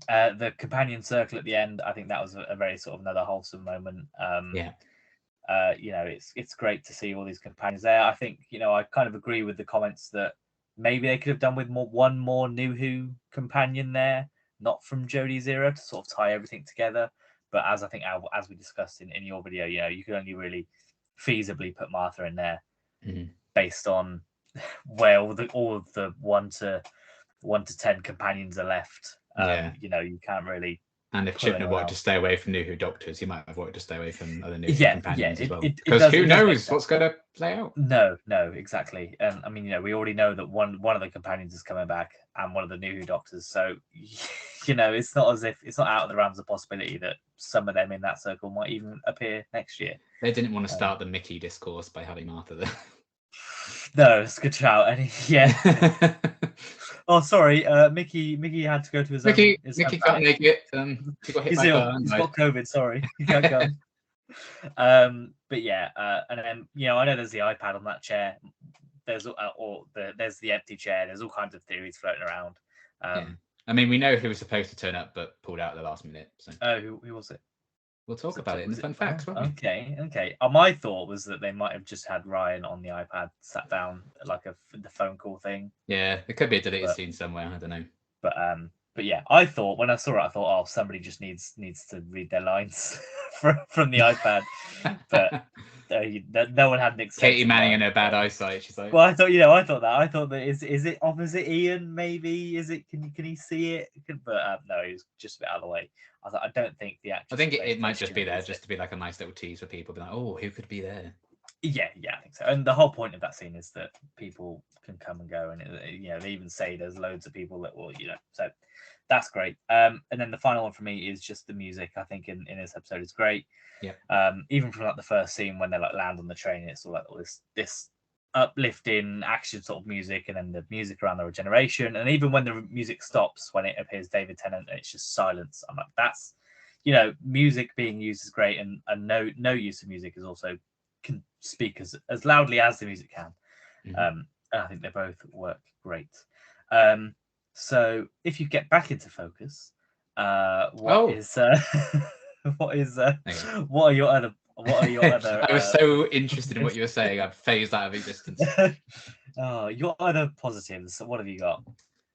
The companion circle at the end, I think that was a very sort of another wholesome moment. You know, it's great to see all these companions there. I think, you know, I kind of agree with the comments that maybe they could have done with one more New Who companion there, not from Jodie's era, to sort of tie everything together. But as I think, as we discussed in your video, you know, you could only really feasibly put Martha in there based on where all of the 1 to 10 companions are left. You know, you can't really. And if Chibnall wanted to stay away from New Who doctors, he might have wanted to stay away from other New Who companions as well. Because who knows what's going to play out? No, exactly. And I mean, you know, we already know that one of the companions is coming back, and one of the New Who doctors. So, you know, it's not as if it's not out of the realms of possibility that some of them in that circle might even appear next year. They didn't want to start the Mickey discourse by having Martha there. No, it's a good shout. And oh, sorry, Mickey had to go to his Mickey can't make it. He got hit by a car. He's got COVID. Sorry, he can't come. But yeah, and then, you know, I know there's the iPad on that chair. There's there's the empty chair. There's all kinds of theories floating around. I mean, we know who was supposed to turn up but pulled out at the last minute. So. Who was it? We'll talk about it in the fun facts. Okay. My thought was that they might have just had Ryan on the iPad, sat down like the phone call thing. Yeah, it could be a deleted scene somewhere. I don't know. But yeah, I thought when I saw it, I thought, oh, somebody just needs to read their lines from the iPad. But no one had an exception. Katie Manning and her bad eyesight. She's like, well, I thought that is it opposite Ian? Maybe is it? Can he see it? But no, he was just a bit out of the way. I thought, I don't think the actress. I think it might just be there just to be like a nice little tease for people, be like, oh, who could be there? Yeah, I think so. And the whole point of that scene is that people can come and go, and you know, they even say there's loads of people that will, you know, so that's great. And then the final one for me is just the music. I think in this episode is great. Yeah. Even from like the first scene when they like land on the train, it's all like all this uplifting action sort of music, and then the music around the regeneration, and even when the music stops, when it appears David Tennant, and it's just silence. I'm like, that's, you know, music being used is great, and no use of music is also can speak as loudly as the music can. And I think they both work great. So if you get back into focus, what are your other I was so interested in what you were saying, I've phased out of existence. Your other positives, what have you got?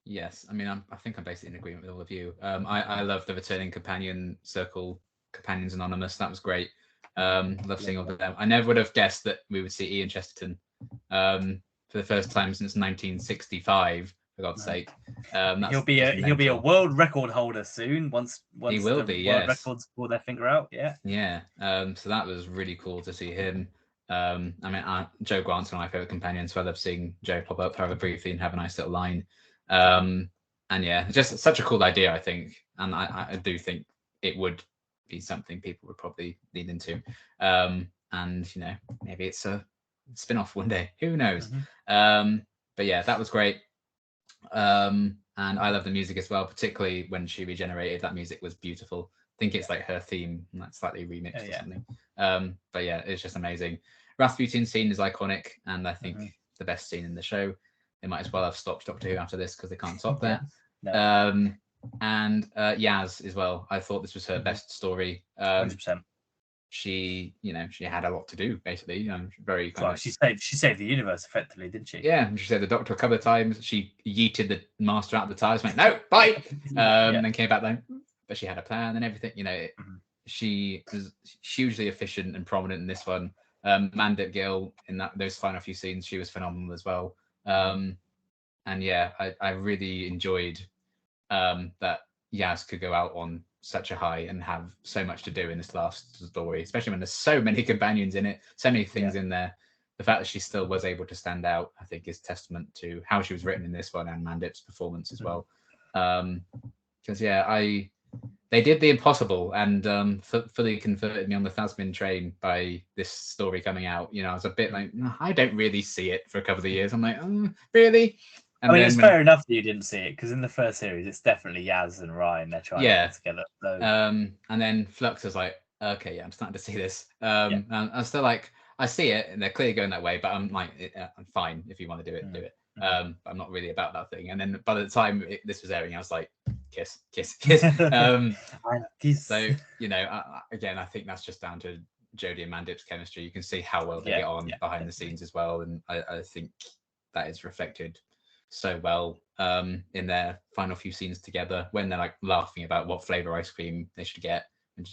Yes, I mean, I think I'm basically in agreement with all of you. I love the returning companion circle, Companions Anonymous. That was great. Love seeing all of them. I never would have guessed that we would see Ian Chesterton for the first time since 1965. For God's sake, he'll be a world record holder soon. Once he will the be. World Yes. records pull their finger out. Yeah. So that was really cool to see him. I mean, Joe Grant's one of my favorite companions, so I love seeing Joe pop up, however briefly, and have a nice little line. And And yeah, just such a cool idea, I think. And I do think it would be something people would probably lean into. And maybe it's a spin-off one day. Who knows? But yeah, that was great. And I love the music as well, particularly when she regenerated. That music was beautiful. I think it's like her theme, like slightly remixed or something. But yeah, it's just amazing. Rasputin scene is iconic, and I think the best scene in the show. They might as well have stopped Doctor Who after this because they can't stop that. No. And Yaz as well. I thought this was her best story. 100%. She had a lot to do basically. Very she saved the universe effectively, didn't she? Yeah, she saved the Doctor a couple of times. She yeeted the Master out of the TARDIS, went no, bye, and then came back then. But she had a plan and everything. She was hugely efficient and prominent in this one. Mandip Gill in those final few scenes, she was phenomenal as well. And yeah, I really enjoyed that Yaz could go out on such a high and have so much to do in this last story, especially when there's so many companions in it, so many things in there. The fact that she still was able to stand out, I think, is testament to how she was written in this one and Mandip's performance as well. Because they did the impossible and fully converted me on the Thasmin train by this story coming out. I was a bit like, I don't really see it for a couple of years. I'm like, really? And it's fair enough that you didn't see it, because in the first series, it's definitely Yaz and Ryan. They're trying to get together. So. And then Flux was like, okay, yeah, I'm starting to see this. And I'm still like, I see it, and they're clearly going that way, but I'm like, I'm fine if you want to do it, do it. I'm not really about that thing. And then by the time this was airing, I was like, kiss. So, again, I think that's just down to Jodie and Mandip's chemistry. You can see how well they get on behind the scenes as well. And I think that is reflected so well in their final few scenes together when they're like laughing about what flavor ice cream they should get, and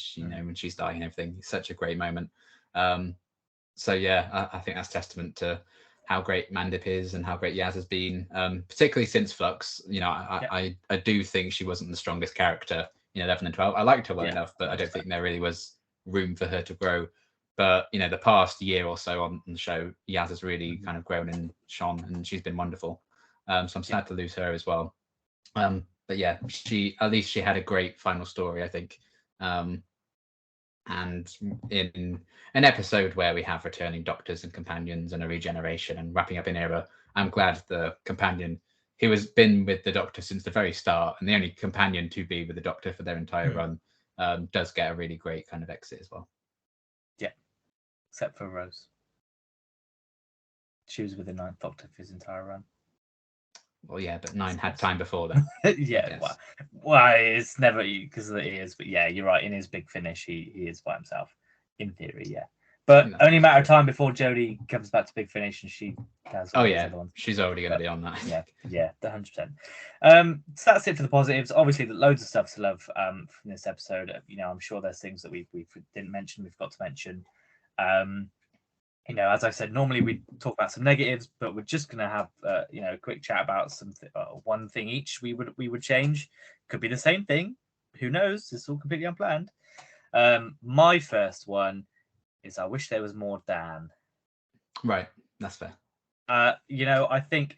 when she's dying and everything. It's such a great moment. So yeah, I think that's testament to how great Mandip is and how great Yaz has been, particularly since Flux. I do think she wasn't the strongest character in 11 and 12. I liked her well enough, but I don't think there really was room for her to grow. But the past year or so on the show, Yaz has really kind of grown and shone, and she's been wonderful. So I'm sad to lose her as well. But yeah, she had a great final story, I think. And in an episode where we have returning doctors and companions and a regeneration and wrapping up an era, I'm glad the companion who has been with the Doctor since the very start and the only companion to be with the Doctor for their entire run does get a really great kind of exit as well. Yeah, except for Rose. She was with the Ninth Doctor for his entire run. Well, yeah, but 9 had time before then. Yeah, well, it's never because of the ears, but yeah, you're right. In his big finish, he is by himself, in theory, yeah. But only a matter of time before Jodie comes back to Big Finish and she has. Oh yeah, she's already going to be on that. Yeah, 100%. So that's it for the positives. Obviously, loads of stuff to love from this episode. I'm sure there's things that we didn't mention. We've got to mention. As I said, normally we talk about some negatives, but we're just going to have a quick chat about one thing each we would change. Could be the same thing. Who knows? It's all completely unplanned. My first one is I wish there was more Dan. Right, that's fair. I think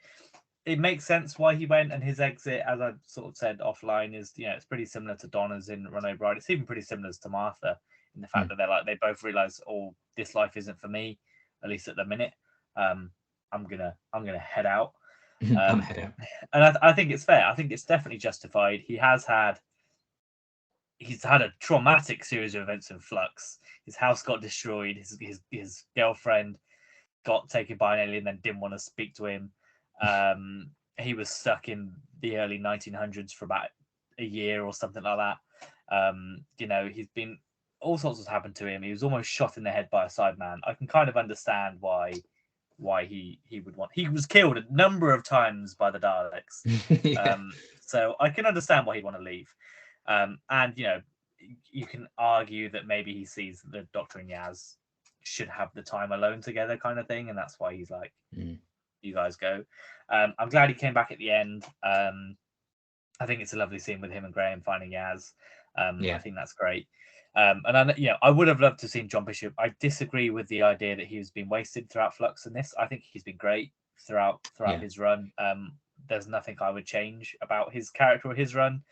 it makes sense why he went, and his exit, as I sort of said offline, is it's pretty similar to Donna's in Run O'Brien. It's even pretty similar to Martha in the fact that they both realize, oh, this life isn't for me, at least at the minute. I'm gonna head out. I'm head out. And I think it's fair. I think it's definitely justified. He's had a traumatic series of events in Flux. His house got destroyed. His girlfriend got taken by an alien, then didn't want to speak to him. He was stuck in the early 1900s for about a year or something like that. He's been all sorts has happened to him. He was almost shot in the head by a Sideman. I can kind of understand why he would want. He was killed a number of times by the Daleks. So I can understand why he'd want to leave. And you can argue that maybe he sees the Doctor and Yaz should have the time alone together, kind of thing, and that's why he's like, "You guys go." I'm glad he came back at the end. I think it's a lovely scene with him and Graham finding Yaz. I think that's great. And I would have loved to have seen John Bishop. I disagree with the idea that he's been wasted throughout Flux in this. I think he's been great throughout his run. there's nothing I would change about his character or his run.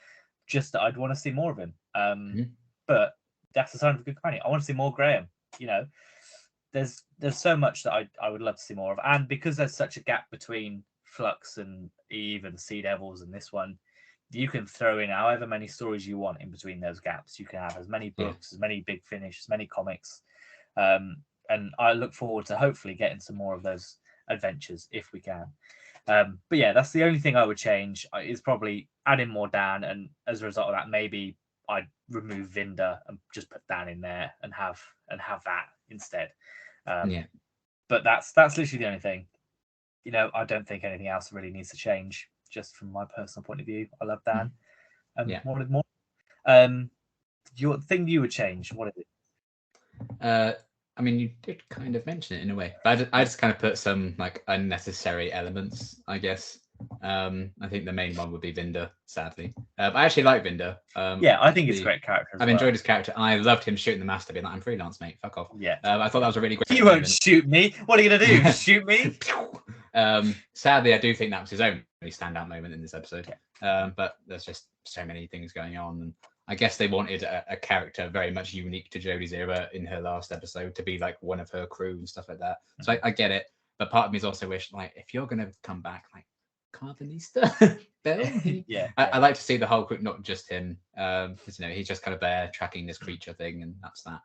Just that I'd want to see more of him. But that's a sign of a good companion. I want to see more Graham. You know, there's so much that I would love to see more of, and because there's such a gap between Flux and even Sea Devils and this one, you can throw in however many stories you want in between those gaps. You can have as many books, as many Big Finish, as many comics, and I look forward to hopefully getting some more of those adventures if we can. But yeah, that's the only thing I would change is probably adding more Dan, and as a result of that, maybe I'd remove Vinder and just put Dan in there and have that instead. But that's literally the only thing. You know, I don't think anything else really needs to change. Just from my personal point of view, I love Dan. More. Your thing you would change? What is it? I mean, you did kind of mention it in a way, but I just kind of put some like unnecessary elements, I guess. I think the main one would be Vinder, sadly. I actually like Vinder. I think he's a great character. I've enjoyed his character, and I loved him shooting the master, being like, "I'm freelance, mate. Fuck off." Yeah. I thought that was a really great. You won't shoot me. What are you gonna do? Shoot me? Sadly, I do think that was his only standout moment in this episode. But there's just so many things going on, and I guess they wanted a character very much unique to Jodie's era in her last episode to be like one of her crew and stuff like that. So I get it, but part of me is also wish like if you're gonna come back, like Carvanista, Bill. I like to see the whole group, not just him, because you know he's just kind of there tracking this creature thing, and that's that.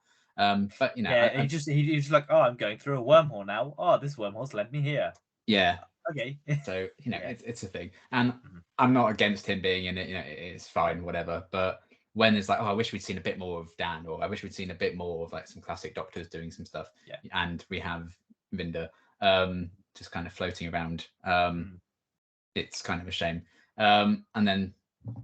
But you know, he's like, oh, I'm going through a wormhole now. Oh, this wormhole's led me here. Yeah. Okay. So you know, it's a thing, and I'm not against him being in it. You know, it's fine, whatever. But when it's like, oh, I wish we'd seen a bit more of Dan, or I wish we'd seen a bit more of like some classic Doctors doing some stuff. Yeah. And we have Vinder just kind of floating around. It's kind of a shame. And then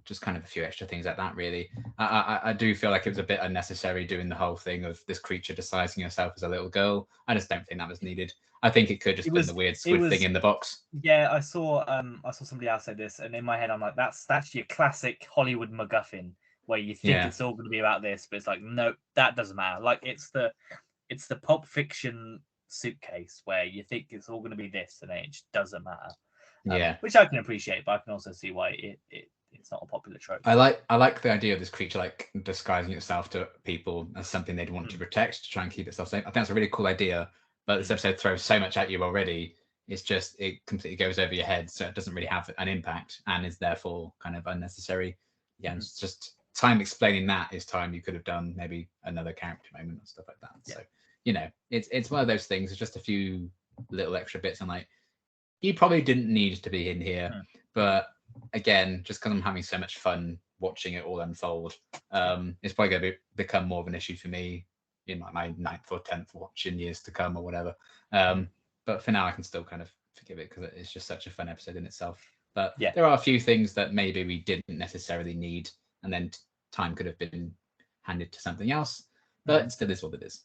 just kind of a few extra things like that, really. I do feel like it was a bit unnecessary doing the whole thing of this creature disguising herself as a little girl. I just don't think that was needed. I think it could just been the weird squid thing in the box. Yeah, I saw somebody else say this, and in my head I'm like, that's your classic Hollywood MacGuffin, where you think it's all going to be about this, but it's like, no, that doesn't matter. Like it's the Pulp Fiction suitcase where you think it's all going to be this, and it just doesn't matter. Which I can appreciate, but I can also see why it's not a popular trope. I like the idea of this creature like disguising itself to people as something they'd want to protect to try and keep itself safe. I think that's a really cool idea, but this episode throws so much at you already. It's just it completely goes over your head, so it doesn't really have an impact and is therefore kind of unnecessary. Yeah, it's just time explaining that is time you could have done maybe another character moment or stuff like that. So you know, it's one of those things. It's just a few little extra bits. I'm like, you probably didn't need to be in here, but again, just because I'm having so much fun watching it all unfold, it's probably going to become more of an issue for me in like my 9th or 10th watch in years to come or whatever. But for now, I can still kind of forgive it because it's just such a fun episode in itself. But there are a few things that maybe we didn't necessarily need, and then time could have been handed to something else, but it still is what it is.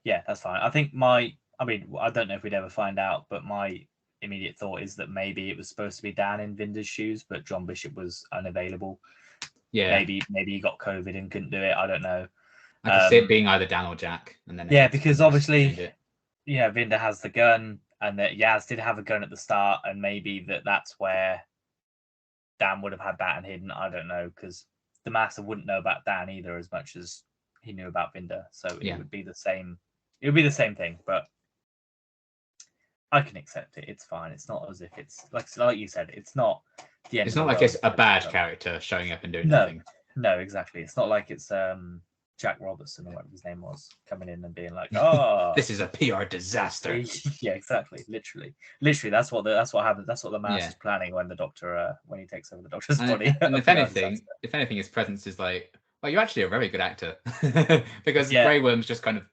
Yeah, that's fine. I think I don't know if we'd ever find out, but my immediate thought is that maybe it was supposed to be Dan in Vinder's shoes, but John Bishop was unavailable. Yeah. Maybe he got COVID and couldn't do it. I don't know. I can see it being either Dan or Jack. And then because obviously, Vinder has the gun, and that Yaz did have a gun at the start, and maybe that's where Dan would have had that and hidden. I don't know, because the Master wouldn't know about Dan either as much as he knew about Vinder. So it would be the same. It would be the same thing, but I can accept it. It's fine. It's not as if it's like you said. It's not the end. It's not like it's a bad character showing up and doing nothing. No, exactly. It's not like it's Jack Robertson or whatever his name was coming in and being like, "Oh, this is a PR disaster." Yeah, exactly. Literally. That's what happens. That's what the Master's planning when the Doctor when he takes over the Doctor's body. And if anything, his presence is like, well, you're actually a very good actor because Grey Worm's just kind of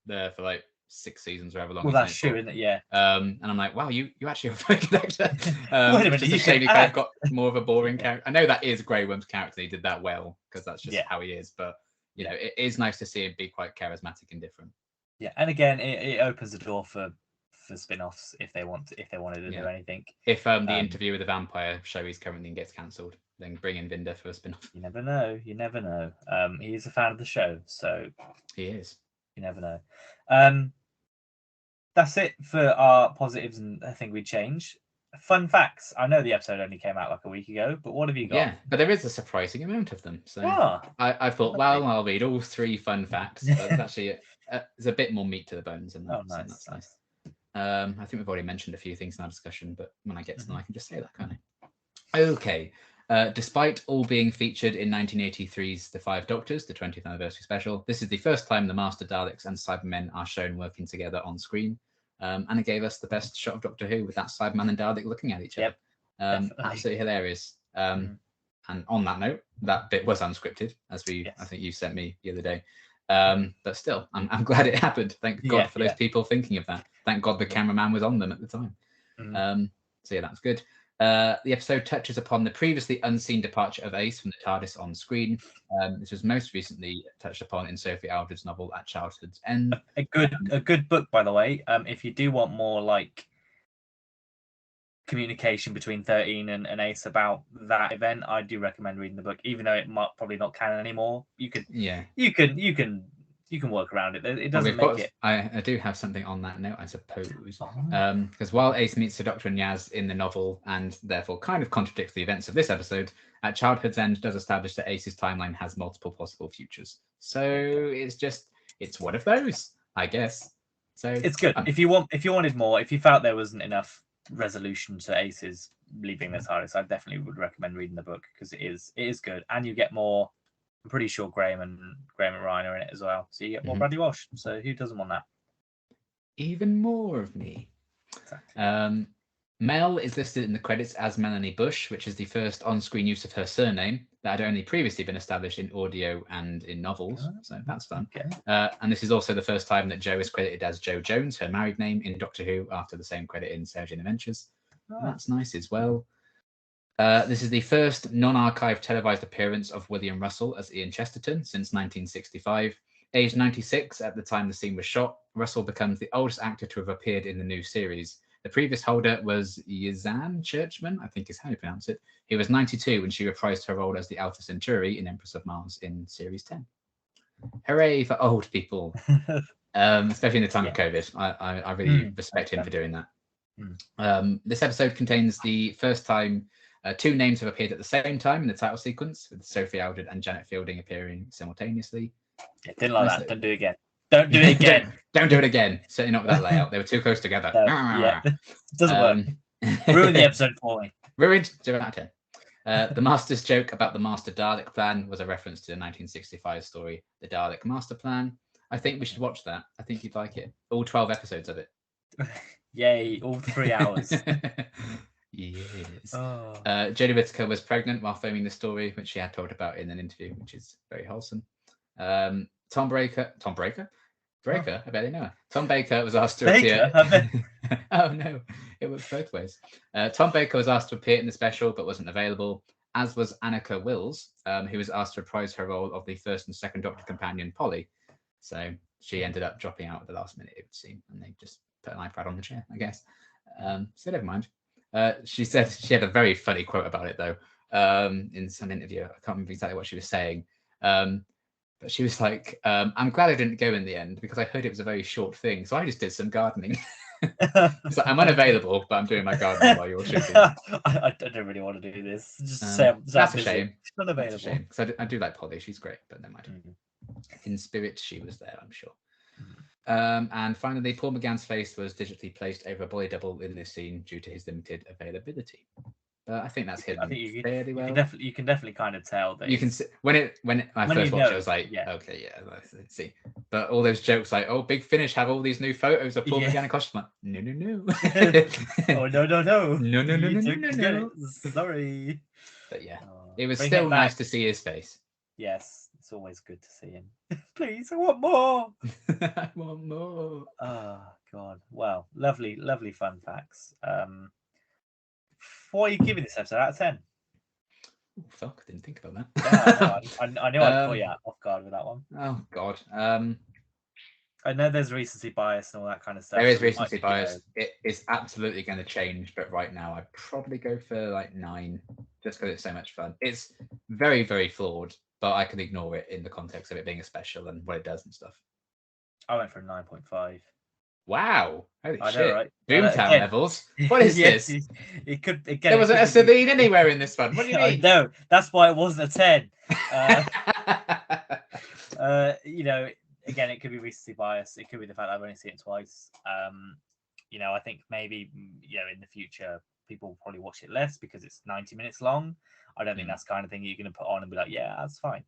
there for like 6 seasons or however long. Well, that's true, isn't it? Yeah. And I'm like, wow, you actually are a very good actor. Wait a minute, you kind of got more of a boring character. I know that is Grey Worm's character. He did that well because that's just how he is. But you know, it is nice to see him be quite charismatic and different. Yeah, and again, it opens the door for spin-offs if they wanted to do anything. If the Interview with the Vampire show he's currently in gets cancelled, then bring in Vinder for a spin-off. You never know. He is a fan of the show, so he is. You never know. That's it for our positives and I think we change. Fun facts. I know the episode only came out like a week ago, but what have you got? Yeah, but there is a surprising amount of them. So I thought, lovely. well, I'll read all 3 fun facts. But there's actually there's a bit more meat to the bones in that. Oh, nice, so that's nice. I think we've already mentioned a few things in our discussion, but when I get to them, I can just say that, can't I? Okay. Despite all being featured in 1983's The Five Doctors, the 20th anniversary special, this is the first time the Master Daleks and Cybermen are shown working together on screen. And it gave us the best shot of Doctor Who with that Cyberman and Dalek looking at each other. Absolutely hilarious. And on that note, that bit was unscripted, as I think you sent me the other day. But still, I'm glad it happened. Thank God for those people thinking of that. Thank God the cameraman was on them at the time. So yeah, that's good. The episode touches upon the previously unseen departure of Ace from the TARDIS on screen. This was most recently touched upon in Sophie Aldred's novel At Childhood's End. A good book, by the way. If you do want more like communication between 13 and Ace about that event, I do recommend reading the book, even though it might probably not canon anymore. You can work around it. It doesn't make it. I do have something on that note, I suppose. Because while Ace meets the Doctor and Yaz in the novel and therefore kind of contradicts the events of this episode, At Childhood's End does establish that Ace's timeline has multiple possible futures. So it's one of those, I guess. So it's good. If you wanted more, if you felt there wasn't enough resolution to Ace's leaving the TARDIS, I definitely would recommend reading the book, because it is good, and you get more. I'm pretty sure Graham and Ryan are in it as well, so you get more Bradley Walsh. So who doesn't want that? Even more of me. Exactly. Mel is listed in the credits as Melanie Bush, which is the first on-screen use of her surname that had only previously been established in audio and in novels. So that's fun. Okay. And this is also the first time that Jo is credited as Jo Jones, her married name, in Doctor Who, after the same credit in Sarah Jane Adventures. That's nice as well. This is the first non-archived televised appearance of William Russell as Ian Chesterton since 1965. Aged 96 at the time the scene was shot, Russell becomes the oldest actor to have appeared in the new series. The previous holder was Yizan Churchman, I think is how you pronounce it. He was 92 when she reprised her role as the Alpha Centauri in Empress of Mars in Series 10. Hooray for old people, especially in the time of COVID. I really respect him for doing that. This episode contains the first time 2 names have appeared at the same time in the title sequence, with Sophie Aldred and Janet Fielding appearing simultaneously. Didn't like that. Don't do it again. Don't do it again. Don't do it again. Certainly not with that layout. They were too close together. It doesn't work. Ruined the episode for me. Ruined. 0 out of 10. The Master's joke about the Master Dalek plan was a reference to the 1965 story, The Dalek Master Plan. I think we should watch that. I think you'd like it. All 12 episodes of it. Yay, all 3 hours. Yes. Jodie Whittaker was pregnant while filming the story, which she had talked about in an interview, which is very wholesome. Tom Baker, I bet they know her. Tom Baker was asked to appear. Oh no, it works both ways. Tom Baker was asked to appear in the special but wasn't available, as was Annika Wills, who was asked to reprise her role of the first and second Doctor companion Polly. So she ended up dropping out at the last minute, it would seem, and they just put an iPad on the chair, I guess. So never mind. She said she had a very funny quote about it though, in some interview. I can't remember exactly what she was saying. But she was like, I'm glad I didn't go in the end because I heard it was a very short thing. So I just did some gardening. So I'm unavailable, but I'm doing my gardening while you're shooting. I don't really want to do this. Just say that's a shame. She's not available. That's a shame, because I do like Polly. She's great, but never mind. In spirit, she was there, I'm sure. And finally, Paul McGann's face was digitally placed over a body double in this scene due to his limited availability. I think that's hidden fairly well. You can definitely kind of tell that you can see when I first watched it, I was like, okay, yeah, let's see. But all those jokes like, oh, Big Finish have all these new photos of Paul McGann and costume. Like, no. Oh no. No. Sorry. But yeah, it was still nice to see his face. Yes, it's always good to see him. Please, I want more. I want more. Oh God! Wow, lovely fun facts. What are you giving this episode out of 10? Oh, fuck, I didn't think about that. Yeah, I knew I'd call you off guard with that one. Oh God. I know there's recency bias and all that kind of stuff. There is recency bias. It is absolutely going to change, but right now I'd probably go for like 9, just because it's so much fun. It's very, very flawed, but I can ignore it in the context of it being a special and what it does and stuff. I went for a 9.5. Wow. Holy I know, shit. right? Boomtown Again, levels. What is yes, this? it could again. There It wasn't a could be. Sabine anywhere in this one. What do you I mean? know. That's why it wasn't a 10. You know, again, it could be recency bias. It could be the fact that I've only seen it twice. You know, I think maybe you know in the future people will probably watch it less because it's 90 minutes long. I don't think that's the kind of thing you're going to put on and be like, yeah, that's fine.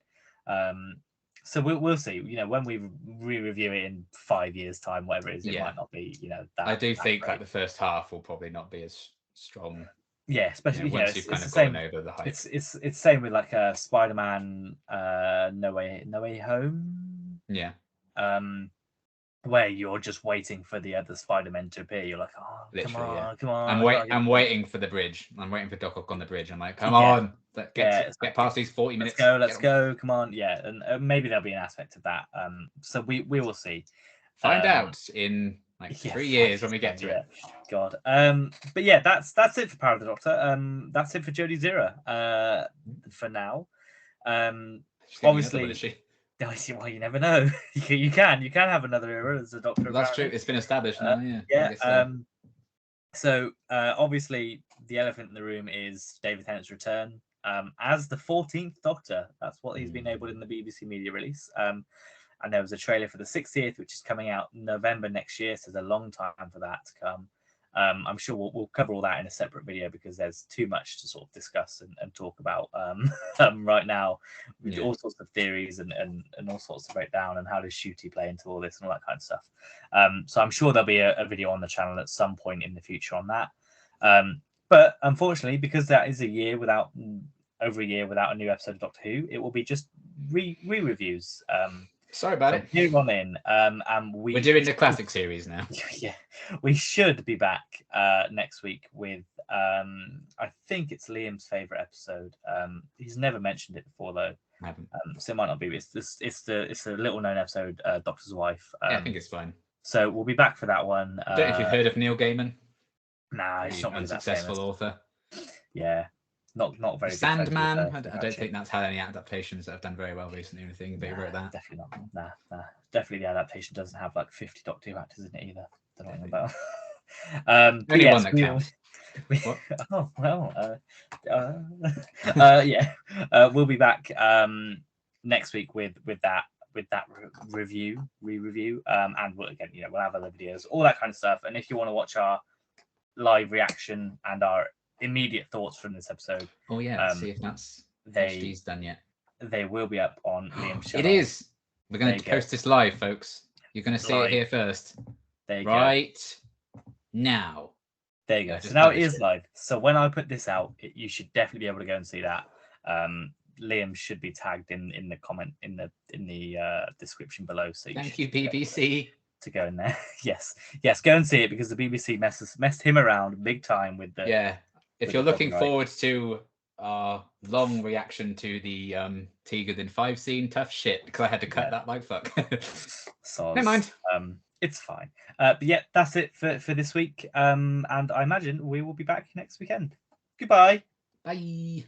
So we'll see. You know, when we re-review it in 5 years' time, whatever it is, it might not be. You know, that I do that think great. like the first half will probably not be as strong. Yeah, especially Once it's you've kind the of same. gotten over the hype. It's same with like Spider-Man, No Way Home. Yeah. Where you're just waiting for the other Spider-Men to appear. You're like, oh, Literally, come on. I'm waiting for the bridge. I'm waiting for Doc Ock on the bridge. I'm like, come Yeah. on, get past these 40 minutes. Let's go. Come on, yeah, and maybe there'll be an aspect of that. So we will see. Find out in like 3 years when we get to it. God. But yeah, that's it for Power of the Doctor. That's it for Jodie Zira. For now. Obviously. Well, you never know. you can have another era as a Doctor. That's apparently. true. It's been established now. Yeah. So obviously the elephant in the room is David Tennant's return as the 14th Doctor. That's what he's been labelled in the BBC media release. And there was a trailer for the 60th, which is coming out November next year. So there's a long time for that to come. I'm sure we'll cover all that in a separate video because there's too much to sort of discuss and talk about right now with all sorts of theories and all sorts to break down and how does Ncuti play into all this and all that kind of stuff. So I'm sure there'll be a video on the channel at some point in the future on that. But unfortunately, because that is over a year without a new episode of Doctor Who, it will be just re-reviews. Sorry about it. Moving on in, and we're doing the classic series now. Yeah, we should be back next week with I think it's Liam's favorite episode. He's never mentioned it before though. I haven't. So it might not be. It's the little known episode, Doctor's Wife. Yeah, I think it's fine. So we'll be back for that one. I don't know if you've heard of Neil Gaiman. Nah, he's not really unsuccessful author. Yeah. Not very Sandman. I don't think that's had any adaptations that have done very well recently or anything. But you wrote that. Definitely not. Nah. Definitely the adaptation doesn't have like 50 Doctor Who actors in it either. Don't know about. Only one that counts. Oh well. Yeah. We'll be back next week with that re-review. And we'll have other videos, all that kind of stuff. And if you want to watch our live reaction and our immediate thoughts from this episode. Oh yeah, see if that's HD's done yet. They will be up on Liam's channel. It is. We're going to post this live, folks. You're going to see it here first. There you go. Now. There you go. So now it is live. So when I put this out, you should definitely be able to go and see that. Liam should be tagged in the comment in the description below. So thank you, BBC. To go in there. Yes, go and see it because the BBC messed him around big time with the. Yeah. If you're looking forward to our long reaction to the Tegan in 5 scene, tough shit because I had to cut that like fuck. So never mind. It's fine. But yeah, that's it for this week. And I imagine we will be back next weekend. Goodbye. Bye.